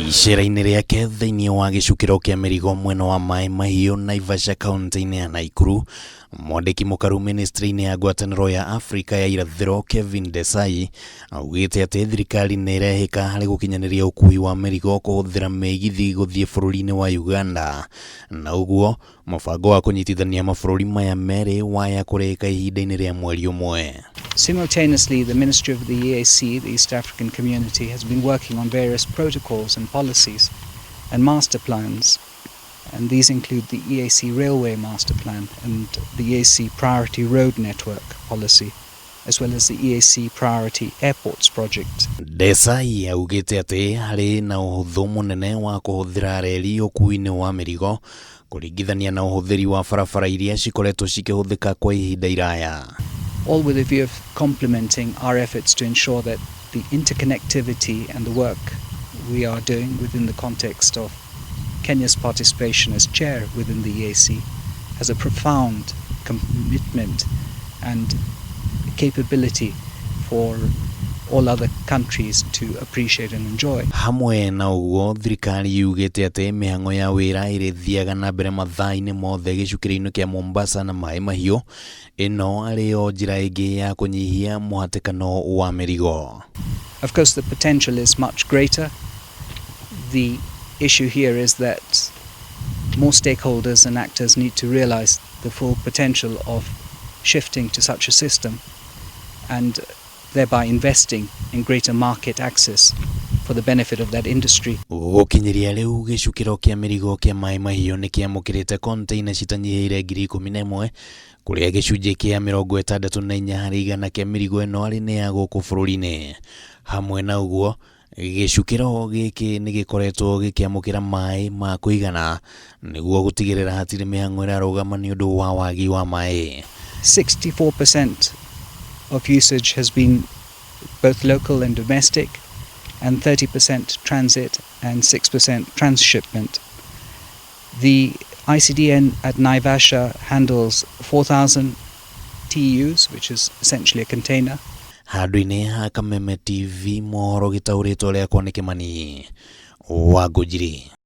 Icera-inĩ rĩake thĩinĩ wa gĩcukĩro kĩa MIRIGO mwena wa maĩ mahiũ Naivasha kaunti-inĩ ya Nakuru, mwandĩki mũkaru ministry-inĩ ya ngwatanĩro ya Afrika ya irathĩro Kevin Desai augĩte atĩ thirikari nĩ ĩrehĩka harĩ gũkinyanĩria ũkui wa MIRIGO kũhũthĩra migithi gũthiĩ bũrũri-inĩ wa Uganda, na ũguo mũbango wa kũnyitithania mabũrũri maya merĩ waya kũrĩka ihinda-inĩ rĩa mweri ũmwe. Simultaneously, the Ministry of the EAC, the East African Community, has been working on various protocols and policies and master plans, and these include the EAC Railway Master Plan and the EAC Priority Road Network Policy, as well as the EAC Priority Airports Project. Desai augĩte atĩ harĩ na ũhũthũ mũnene wa kũhũthĩra reri ũkui-inĩ wa MIRIGO kũringithania na ũhũthĩri wa barabara iria cikoretwo cikĩhũthĩka kwa ihinda iraya. All with a view of complementing our efforts to ensure that the interconnectivity and the work we are doing within the context of Kenya's participation as chair within the EAC has a profound commitment and capability for all other countries to appreciate and enjoy. Hamwe na ũguo thirikari yugĩte atĩ mĩhang'o ya wĩra ĩrĩthiaga na mbere mathaa-inĩ mothe gĩcukĩro-inĩ kĩa Mombasa na maĩ mahiũ, ĩno arĩyo njĩra ĩngĩ ya kũnyihia mũhatĩkano wa MIRIGO. Of course, the potential is much greater. The issue here is that more stakeholders and actors need to realize the full potential of shifting to such a system and thereby investing in greater market access for the benefit of that industry. Gũkinyĩria rĩu gĩcukĩro kĩa MIRIGO kĩa maĩ mahiũ nĩ kĩamũkĩrĩte container citanyihiire 11,000 kũrĩa gĩcunjĩ kĩa 64 harĩ igana kĩa MIRIGO ĩno arĩ nĩ ya gũkũ bũrũri-inĩ. Hamwe na ũguo gĩcukĩro gĩkĩ nĩ gĩkoretwo gĩkĩamũkĩra maĩ ma kũigana nĩguo gũtigĩrĩra hatirĩ mĩhang'o ĩrarũgama nĩ ũndũ wa wagi wa maĩ. 64% of usage has been both local and domestic, and 30% transit and 6% transshipment. The ICDN at Naivasha handles 4,000 TEUs, which is essentially a container. Handũ-inĩ ha Kameme TV mohoro gĩtaũrĩtwo rĩakwa nĩ Kĩmani wa Ngũnjiri.